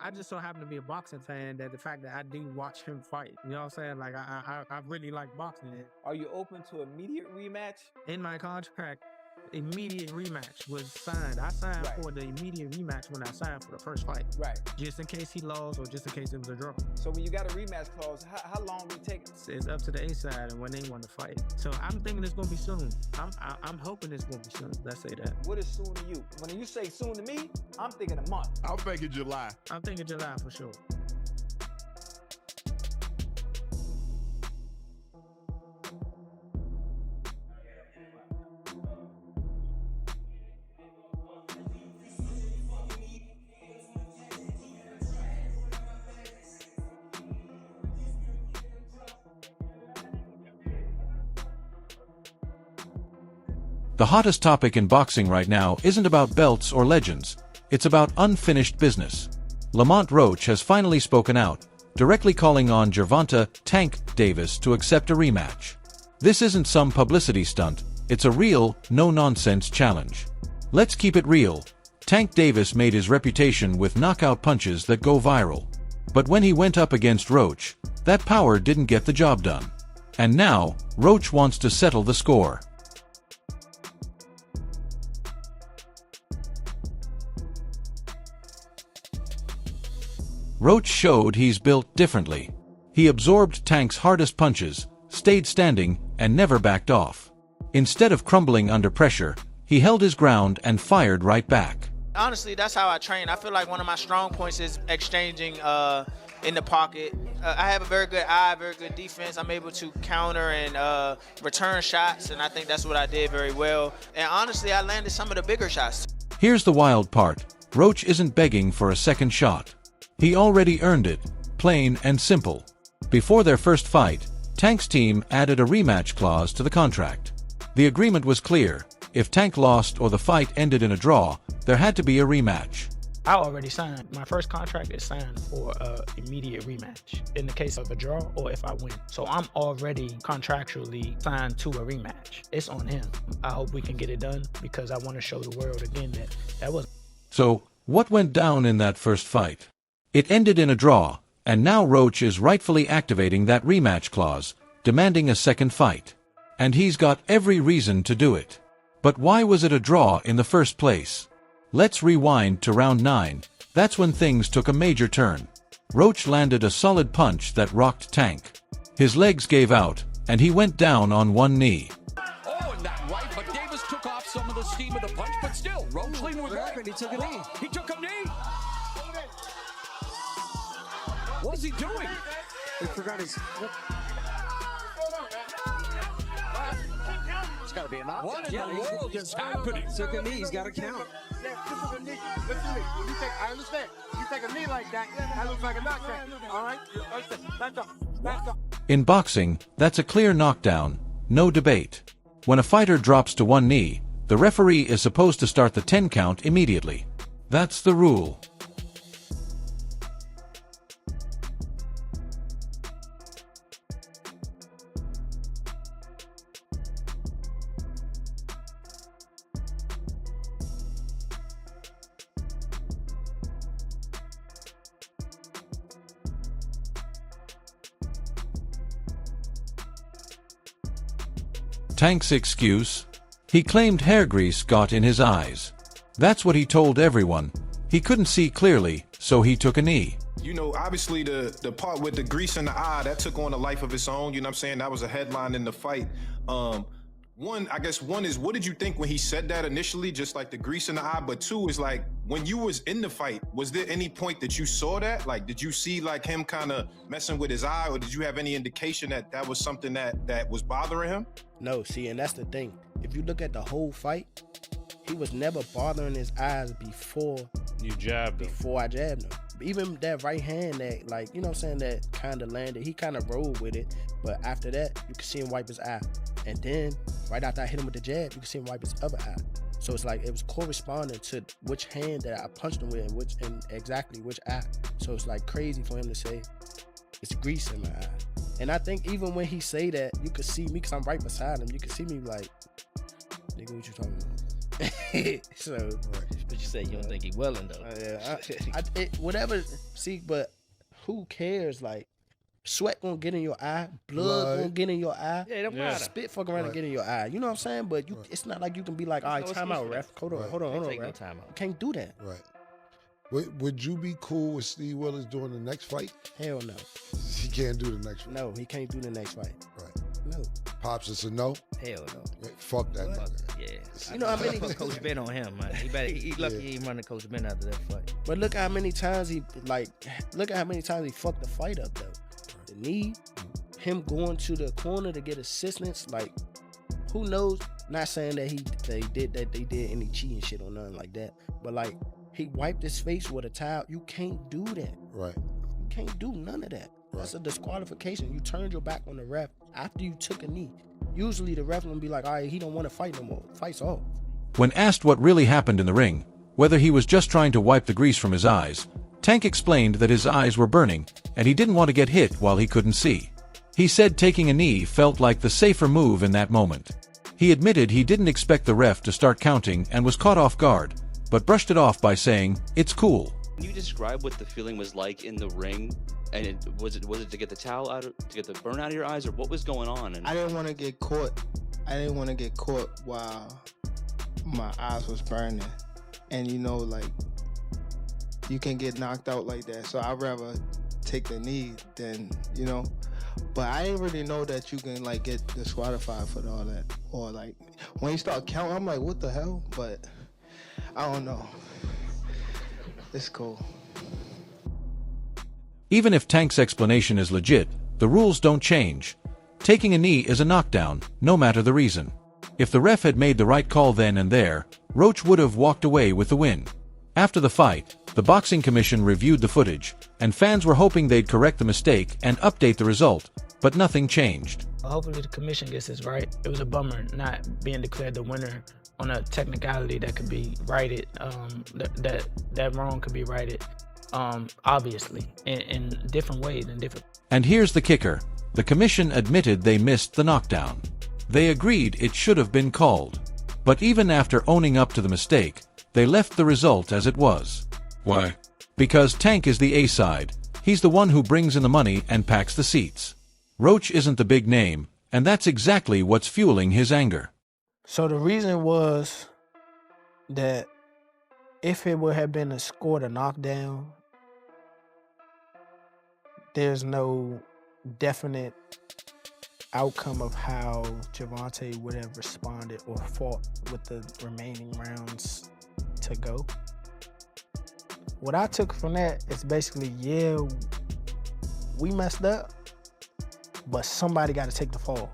I just so happen to be a boxing fan that the fact that I do watch him fight. You know what I'm saying? Like I really like boxing. Are you open to immediate rematch? In my contract, immediate rematch was signed. I signed for the immediate rematch when I signed for the first fight. Right. Just in case he lost or just in case it was a draw. So when you got a rematch clause, how long will it take? It's up to the A side and when they want to fight. So I'm thinking it's gonna be soon. I'm hoping it's gonna be soon. Let's say that. What is soon to you? When you say soon to me, I'm thinking a month. I'm thinking July. I'm thinking July for sure. The hottest topic in boxing right now isn't about belts or legends, it's about unfinished business. Lamont Roach has finally spoken out, directly calling on Gervonta "Tank" Davis to accept a rematch. This isn't some publicity stunt, it's a real, no-nonsense challenge. Let's keep it real. Tank Davis made his reputation with knockout punches that go viral. But when he went up against Roach, that power didn't get the job done. And now, Roach wants to settle the score. Roach showed he's built differently. He absorbed Tank's hardest punches, stayed standing, and never backed off. Instead of crumbling under pressure, he held his ground and fired right back. Honestly, that's how I train. I feel like one of my strong points is exchanging in the pocket. I have a very good eye, very good defense. I'm able to counter and return shots, and I think that's what I did very well. And honestly, I landed some of the bigger shots. Here's the wild part. Roach isn't begging for a second shot. He already earned it, plain and simple. Before their first fight, Tank's team added a rematch clause to the contract. The agreement was clear. If Tank lost or the fight ended in a draw, there had to be a rematch. I already signed. My first contract is signed for an immediate rematch in the case of a draw or if I win. So I'm already contractually signed to a rematch. It's on him. I hope we can get it done because I want to show the world again that was. So, what went down in that first fight? It ended in a draw, and now Roach is rightfully activating that rematch clause, demanding a second fight. And he's got every reason to do it. But why was it a draw in the first place? Let's rewind to round 9. That's when things took a major turn. Roach landed a solid punch that rocked Tank. His legs gave out, and he went down on one knee. Oh, and that right, but Davis took off some of the steam of the punch, but still, Roach leaned with that. He took a knee. He took a knee. What is he doing? He forgot his... It's got to be a knockdown. What in the world is happening? Took a knee. He's got to count. Listen to me. I understand. You take a knee like that, that looks like a knockdown. All right? Back up. In boxing, that's a clear knockdown, no debate. When a fighter drops to one knee, the referee is supposed to start the 10 count immediately. That's the rule. Tank's excuse? He claimed hair grease got in his eyes. That's what he told everyone. He couldn't see clearly, so he took a knee. You know, obviously the part with the grease in the eye, that took on a life of its own. You know what I'm saying? That was a headline in the fight. One is, what did you think when he said that initially, just like the grease in the eye? But two is like, when you was in the fight, was there any point that you saw that? Like, did you see like him kind of messing with his eye, or did you have any indication that that was something that was bothering him? No, see, and that's the thing. If you look at the whole fight, he was never bothering his eyes before you jabbed him. Before I jabbed him. Even that right hand that, like, you know what I'm saying, that kind of landed, he kind of rolled with it. But after that, you could see him wipe his eye. And then, right after I hit him with the jab, you could see him wipe his other eye. So it's like, it was corresponding to which hand that I punched him with and exactly which eye. So it's like crazy for him to say, it's grease in my eye. And I think even when he say that, you could see me, because I'm right beside him, you could see me like, nigga, what you talking about? So, But you say you don't think he willing though. whatever. See, but who cares? Like, sweat gonna get in your eye, blood gonna get in your eye. Yeah, it don't matter. Spit fuck around and get in your eye. You know what I'm saying? But it's not like you can be like, all right, no time excuse out, for ref. Hold on, Take no ref. time out. You can't do that. Right. Would you be cool with Steve Willis doing the next fight? Hell no. He can't do the next fight. No, he can't do the next fight. Right. No. Pops, it's a no. Hell no. Yeah, fuck that. nigga. Yeah. You know how many- Coach Ben on him, man. He lucky he ain't running Coach Ben after that fight. But look how many times he fucked the fight up though. The knee, him going to the corner to get assistance, like who knows? Not saying that they did any cheating shit or nothing like that. But like he wiped his face with a towel. You can't do that. Right. You can't do none of that. That's a disqualification. You turned your back on the ref after you took a knee. Usually the ref will be like, all right, he don't want to fight no more. Fight's off. When asked what really happened in the ring, whether he was just trying to wipe the grease from his eyes, Tank explained that his eyes were burning and he didn't want to get hit while he couldn't see. He said taking a knee felt like the safer move in that moment. He admitted he didn't expect the ref to start counting and was caught off guard, but brushed it off by saying, "It's cool." Can you describe what the feeling was like in the ring? And was it to get the towel out, to get the burn out of your eyes, or what was going on? And I didn't want to get caught. I didn't want to get caught while my eyes was burning, and you know, like you can get knocked out like that. So I'd rather take the knee than, you know. But I didn't really know that you can like get disqualified for all that, or like when you start counting, I'm like, what the hell? But I don't know. It's cool. Even if Tank's explanation is legit, the rules don't change. Taking a knee is a knockdown, no matter the reason. If the ref had made the right call then and there, Roach would have walked away with the win. After the fight, the Boxing Commission reviewed the footage, and fans were hoping they'd correct the mistake and update the result, but nothing changed. Hopefully the commission gets this right. It was a bummer not being declared the winner on a technicality that could be righted, that wrong could be righted, obviously, in different ways, in different... And here's the kicker. The commission admitted they missed the knockdown. They agreed it should have been called. But even after owning up to the mistake, they left the result as it was. Why? Because Tank is the A-side. He's the one who brings in the money and packs the seats. Roach isn't the big name, and that's exactly what's fueling his anger. So the reason was that if it would have been a score to knockdown, there's no definite outcome of how Gervonta would have responded or fought with the remaining rounds to go. What I took from that is basically, yeah, we messed up, but somebody got to take the fall.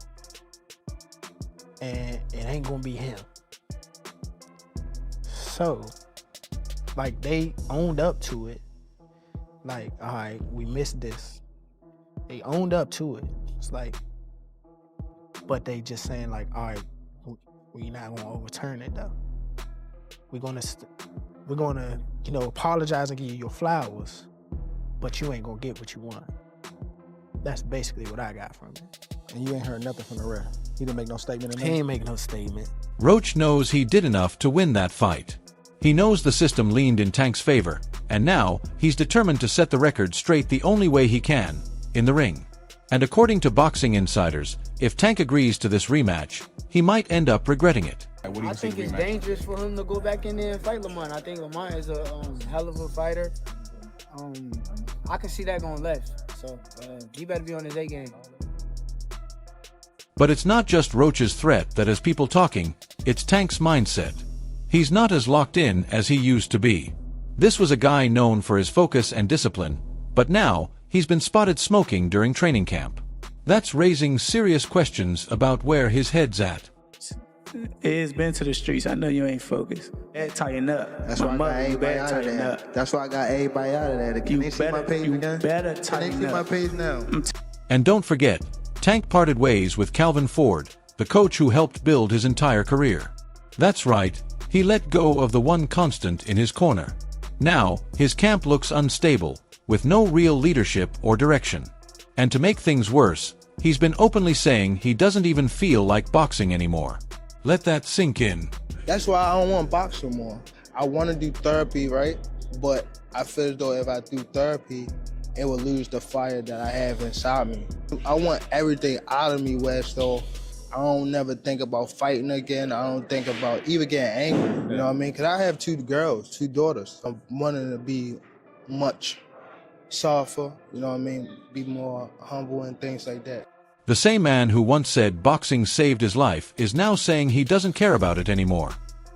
And it ain't gonna be him. So, like, they owned up to it. Like, all right, we missed this. They owned up to it. It's like, but they just saying like, all right, we're not gonna overturn it though. We're gonna, you know, apologize and give you your flowers, but you ain't gonna get what you want. That's basically what I got from it. And you ain't heard nothing from the ref. He didn't make no statement. He ain't make no statement. Roach knows he did enough to win that fight. He knows the system leaned in Tank's favor, and now he's determined to set the record straight the only way he can, in the ring. And according to boxing insiders, if Tank agrees to this rematch, he might end up regretting it. I think it's dangerous for him to go back in there and fight Lamont. I think Lamont is a hell of a fighter. I can see that going left. So he better be on his A game. But it's not just Roach's threat that has people talking, it's Tank's mindset. He's not as locked in as he used to be. This was a guy known for his focus and discipline, but now he's been spotted smoking during training camp. That's raising serious questions about where his head's at. It's been to the streets. I know you ain't focused. Tighten up. That's why I got everybody out of there. That's why I got everybody out of there. Can they see my page again? Better tighten up. Can they see my page now? And don't forget, Tank parted ways with Calvin Ford, the coach who helped build his entire career. That's right, he let go of the one constant in his corner. Now, his camp looks unstable, with no real leadership or direction. And to make things worse, he's been openly saying he doesn't even feel like boxing anymore. Let that sink in. That's why I don't want to box no more. I want to do therapy, right? But I feel as though if I do therapy, it will lose the fire that I have inside me. I want everything out of me where so I don't never think about fighting again. I don't think about even getting angry, you know what I mean? Because I have 2 girls, 2 daughters. I'm wanting to be much softer, you know what I mean? Be more humble and things like that. The same man who once said boxing saved his life is now saying he doesn't care about it anymore.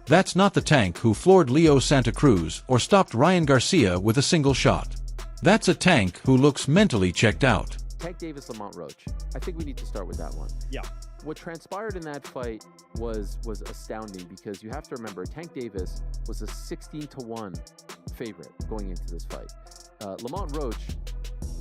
That's not the Tank who floored Leo Santa Cruz or stopped Ryan Garcia with a single shot. That's a Tank who looks mentally checked out. Tank Davis, Lamont Roach. I think we need to start with that one. Yeah. What transpired in that fight was astounding because you have to remember Tank Davis was a 16-1 favorite going into this fight. Lamont Roach,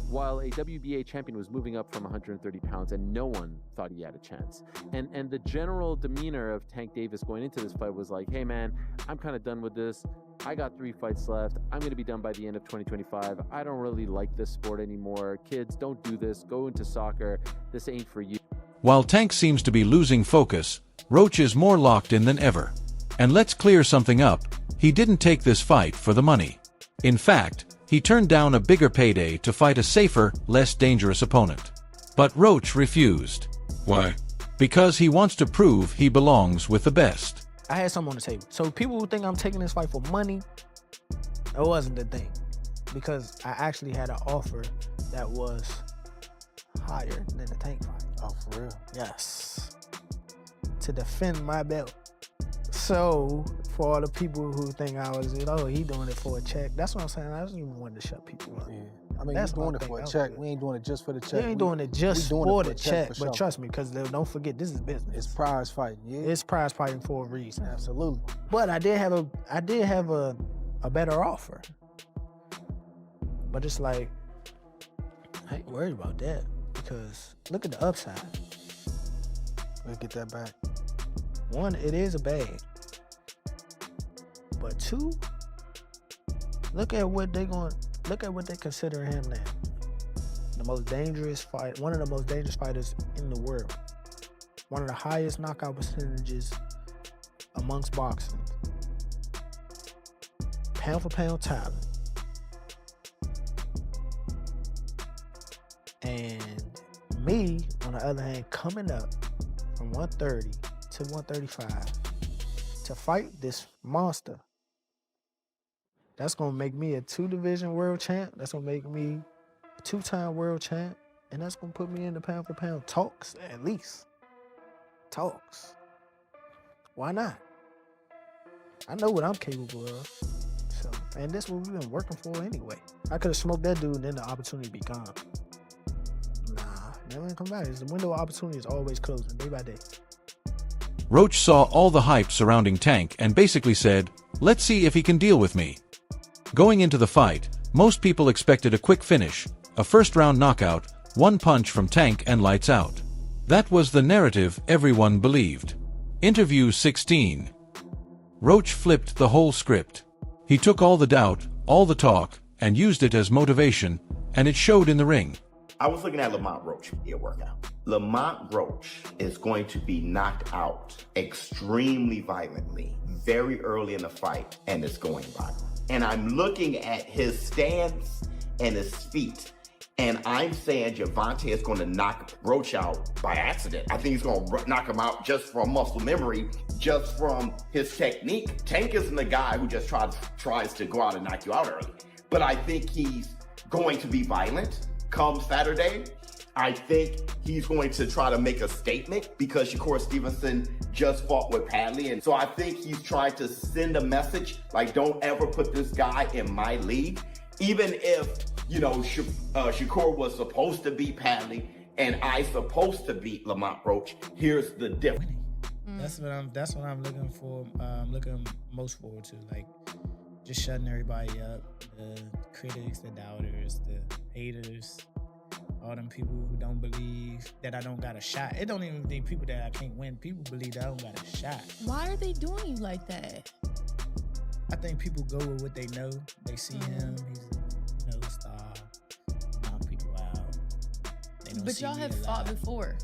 while a WBA champion, was moving up from 130 pounds and no one thought he had a chance. And the general demeanor of Tank Davis going into this fight was like, hey man, I'm kind of done with this. I got 3 fights left. I'm going to be done by the end of 2025. I don't really like this sport anymore. Kids, don't do this. Go into soccer. This ain't for you. While Tank seems to be losing focus, Roach is more locked in than ever. And let's clear something up. He didn't take this fight for the money. In fact, he turned down a bigger payday to fight a safer, less dangerous opponent. But Roach refused. Why? Because he wants to prove he belongs with the best. I had something on the table. So people who think I'm taking this fight for money, it wasn't the thing. Because I actually had an offer that was higher than the Tank fight. Oh, for real? Yes. To defend my belt. So, for all the people who think I was, oh, he doing it for a check. That's what I'm saying. I just even wanted to shut people up. Yeah. I mean, you're doing it for a check. We ain't doing it just for the check. We ain't doing it just for the check. For but trust me, because don't forget, this is business. It's prize fighting. Yeah. It's prize fighting for a reason. Absolutely. But I did have a better offer. But it's like, I ain't worried about that because look at the upside. We'll get that back. 1, it is a bag. But 2, look at what they consider him now. The most dangerous fight, one of the most dangerous fighters in the world. One of the highest knockout percentages amongst boxing. Pound for pound talent. And me, on the other hand, coming up from 130 to 135 to fight this monster. That's gonna make me a 2-division world champ. That's gonna make me a 2-time world champ. And that's gonna put me in the pound for pound talks, at least. Talks. Why not? I know what I'm capable of. So, and that's what we've been working for anyway. I could have smoked that dude and then the opportunity be gone. Nah, never come back. The window of opportunity is always closing, day by day. Roach saw all the hype surrounding Tank and basically said, let's see if he can deal with me. Going into the fight, most people expected a quick finish, a first-round knockout, 1 punch from Tank and lights out. That was the narrative everyone believed. Interview 16. Roach flipped the whole script. He took all the doubt, all the talk, and used it as motivation, and it showed in the ring. I was looking at Lamont Roach via workout. Lamont Roach is going to be knocked out extremely violently very early in the fight, and it's going viral. And I'm looking at his stance and his feet, and I'm saying Gervonta is going to knock Roach out by accident. I think he's going to knock him out just from muscle memory, just from his technique. Tank isn't the guy who just tries to go out and knock you out early. But I think he's going to be violent come Saturday. I think he's going to try to make a statement because Shakur Stevenson just fought with Padley. And so I think he's trying to send a message like, don't ever put this guy in my league. Even if, you know, Shakur was supposed to beat Padley and I supposed to beat Lamont Roach, here's the difference. That's what I'm looking for. Looking most forward to, like just shutting everybody up. The critics, the doubters, the haters, all them people who don't believe that I don't got a shot. It don't even think people that I can't win. People believe that I don't got a shot. Why are they doing you like that? I think people go with what they know. They see him. He's a star. Knock people out. But y'all have fought before.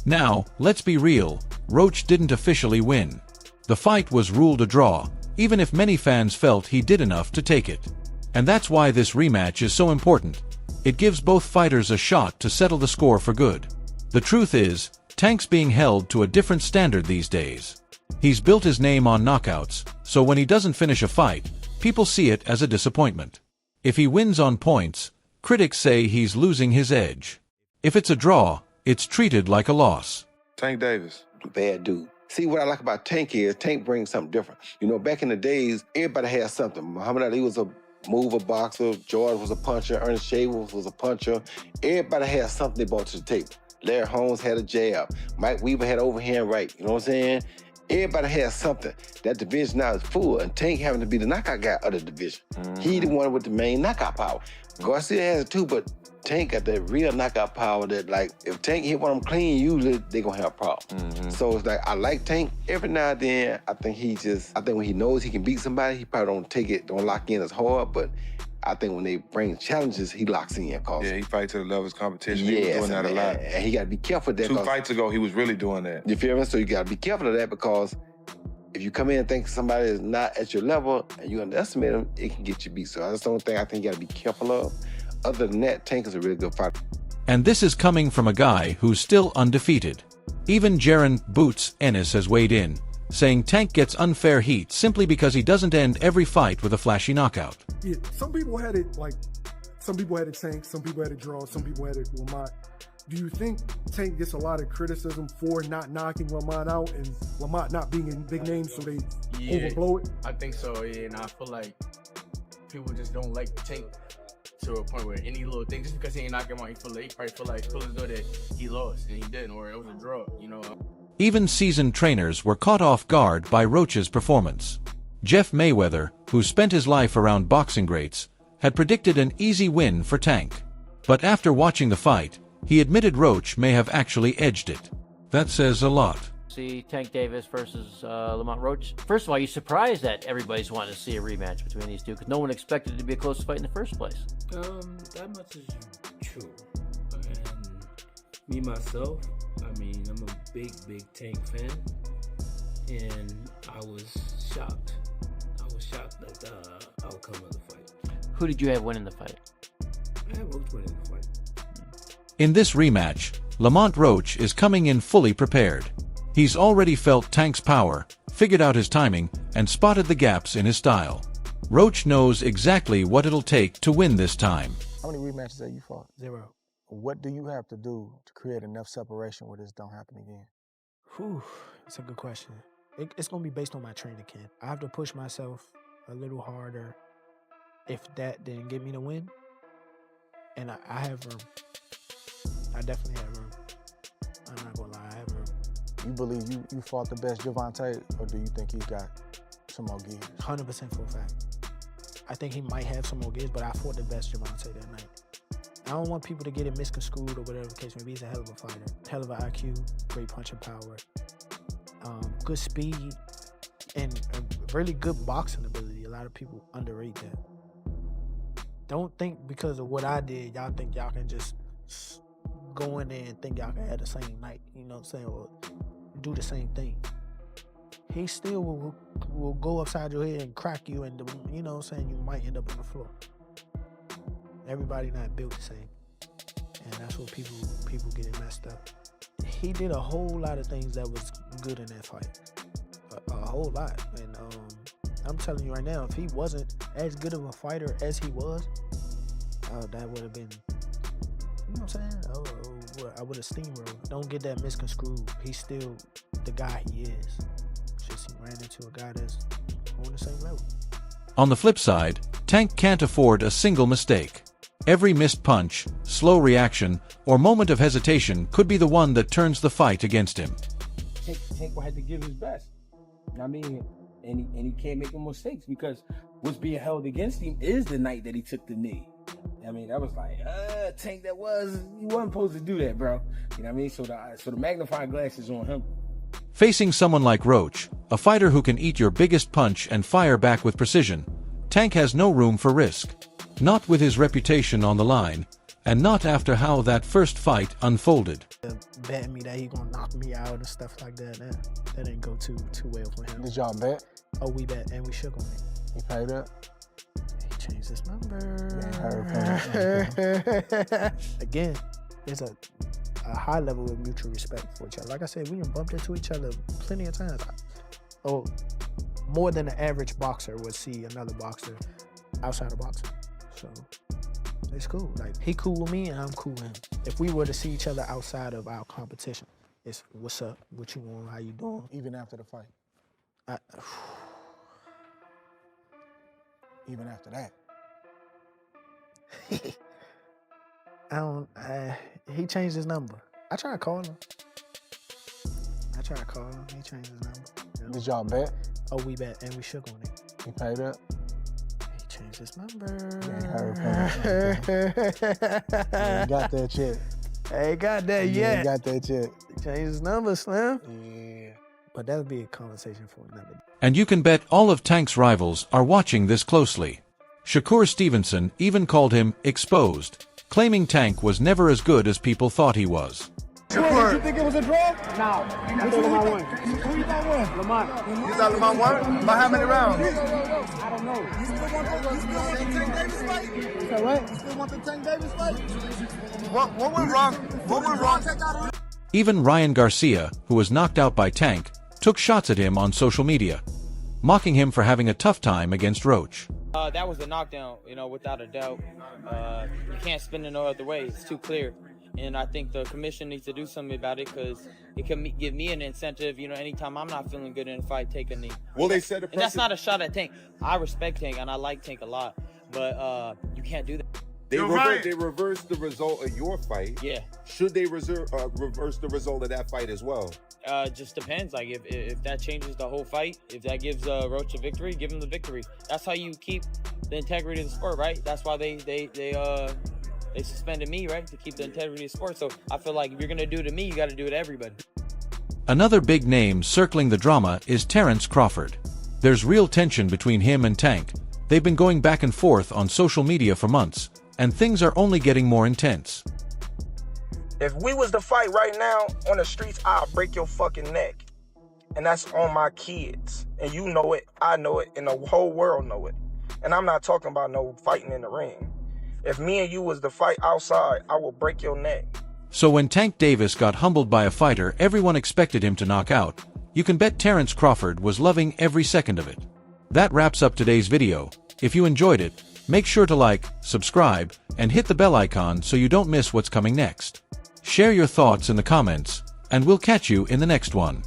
Now, let's be real. Roach didn't officially win. The fight was ruled a draw, even if many fans felt he did enough to take it. And that's why this rematch is so important. It gives both fighters a shot to settle the score for good. The truth is, Tank's being held to a different standard these days. He's built his name on knockouts, so when he doesn't finish a fight, people see it as a disappointment. If he wins on points, critics say he's losing his edge. If it's a draw, it's treated like a loss. Tank Davis, bad dude. See, what I like about Tank is Tank brings something different. You know, back in the days, everybody had something. Muhammad Ali was a mover boxer, George was a puncher, Ernest Shaver was a puncher. Everybody had something they brought to the table. Larry Holmes had a jab. Mike Weaver had overhand right. You know what I'm saying? Everybody has something. That division now is full, and Tank having to be the knockout guy of the division. He the one with the main knockout power. Garcia has it too, but Tank got that real knockout power that, like, if Tank hit one of them clean, usually they gonna have a problem. So it's like, I like Tank. Every now and then, I think when he knows he can beat somebody, he probably don't lock in as hard, but I think when they bring challenges, he locks in. Yeah, he fights to the level of competition. He was doing that a lot. And he got to be careful of that. 2 fights ago, he was really doing that. You feel me? So you got to be careful of that, because if you come in and think somebody is not at your level and you underestimate them, it can get you beat. So that's the only thing I think you got to be careful of. Other than that, Tank is a really good fighter. And this is coming from a guy who's still undefeated. Even Jaron "Boots" Ennis has weighed in, saying Tank gets unfair heat simply because he doesn't end every fight with a flashy knockout. Yeah, some people had it Tank, some people had it draw, some people had it Lamont. Do you think Tank gets a lot of criticism for not knocking Lamont out and Lamont not being in big names, so they overblow it? I think so, yeah, and I feel like people just don't like Tank to a point where any little thing, just because he ain't knocking him out, he probably feel as though that he lost, and he didn't, or it was a draw, you know. Even seasoned trainers were caught off guard by Roach's performance. Jeff Mayweather, who spent his life around boxing greats, had predicted an easy win for Tank. But after watching the fight, he admitted Roach may have actually edged it. That says a lot. See Tank Davis versus Lamont Roach. First of all, you're surprised that everybody's wanting to see a rematch between these two, because no one expected it to be a close fight in the first place. That much is true. And me, myself, I mean, I'm a big Tank fan, and I was shocked. I was shocked at the outcome of the fight. Who did you have winning the fight? I had Roach winning the fight. In this rematch, Lamont Roach is coming in fully prepared. He's already felt Tank's power, figured out his timing, and spotted the gaps in his style. Roach knows exactly what it'll take to win this time. How many rematches have you fought? 0. What do you have to do to create enough separation where this don't happen again? Whew, that's a good question. It's going to be based on my training camp. I have to push myself a little harder. If that didn't get me the win, and I have room. I definitely have room. I'm not going to lie, I have room. You believe you fought the best Gervonta, or do you think he's got some more gears? 100% for a fact. I think he might have some more gears, but I fought the best Gervonta that night. I don't want people to get it misconstrued or whatever the case may be. He's a hell of a fighter. Hell of an IQ, great punching power, good speed, and a really good boxing ability. A lot of people underrate that. Don't think because of what I did, y'all think y'all can just go in there and think y'all can have the same night, you know what I'm saying, or do the same thing. He still will go upside your head and crack you, and you know what I'm saying, you might end up on the floor. Everybody not built the same, and that's what people get it messed up. He did a whole lot of things that was good in that fight, a whole lot, and I'm telling you right now, if he wasn't as good of a fighter as he was, that would have been, you know what I'm saying? I would have steamrolled. Don't get that misconstrued. He's still the guy he is. Just he ran into a guy that's on the same level. On the flip side, Tank can't afford a single mistake. Every missed punch, slow reaction, or moment of hesitation could be the one that turns the fight against him. Tank will have to give his best. I mean, and he can't make no mistakes, because what's being held against him is the night that he took the knee. I mean, that was like, Tank, you wasn't supposed to do that, bro. You know what I mean? So the magnifying glass is on him. Facing someone like Roach, a fighter who can eat your biggest punch and fire back with precision, Tank has no room for risk. Not with his reputation on the line, and not after how that first fight unfolded. the betting me that he gonna knock me out and stuff like that. That didn't go too well for him. Did y'all bet? Oh, we bet and we shook on it. He paid up? He changed his number. Yeah, Again, there's a high level of mutual respect for each other. Like I said, we done bumped into each other plenty of times. More than the average boxer would see another boxer outside of boxing. So it's cool. Like, he cool with me and I'm cool with him. If we were to see each other outside of our competition, it's what's up, what you want, how you doing. Even after the fight? Even after that? He changed his number. I tried to call him. He changed his number. Yeah. Did y'all bet? Oh, we bet and we shook on it. He paid up? He changed his number. You ain't got that check. I ain't got that You yet. ain't got that check. He changed his number, Slim. Yeah. But that'll be a conversation for another day. And you can bet all of Tank's rivals are watching this closely. Shakur Stevenson even called him exposed, claiming Tank was never as good as people thought he was. Shakur, did you think it was a draw? No. Who you thought won? Lamont. You thought Lamont won? By how many rounds? I don't know. You still want the Tank Davis fight? So what? You still want the Tank Davis fight? What went wrong? What went wrong? Even Ryan Garcia, who was knocked out by Tank, took shots at him on social media, mocking him for having a tough time against Roach. That was a knockdown, without a doubt. You can't spin it no other way. It's too clear. And I think the commission needs to do something about it because it can give me an incentive, anytime I'm not feeling good in a fight, take a knee. Well, they said and that's not a shot at Tank. I respect Tank and I like Tank a lot, but you can't do that. They reversed the result of your fight. Yeah. Should they reverse the result of that fight as well? Just depends. Like if that changes the whole fight, if that gives Roach a victory, give him the victory. That's how you keep the integrity of the sport, right? That's why they suspended me, right, to keep the integrity of the sport. So I feel like if you're gonna do it to me, you got to do it to everybody. Another big name circling the drama is Terrence Crawford. There's real tension between him and Tank. They've been going back and forth on social media for months, and things are only getting more intense. If we was to fight right now on the streets, I'll break your fucking neck. And that's on my kids. And you know it, I know it, and the whole world know it. And I'm not talking about no fighting in the ring. If me and you was to fight outside, I will break your neck. So when Tank Davis got humbled by a fighter everyone expected him to knock out, you can bet Terrence Crawford was loving every second of it. That wraps up today's video. If you enjoyed it, make sure to like, subscribe, and hit the bell icon so you don't miss what's coming next. Share your thoughts in the comments, and we'll catch you in the next one.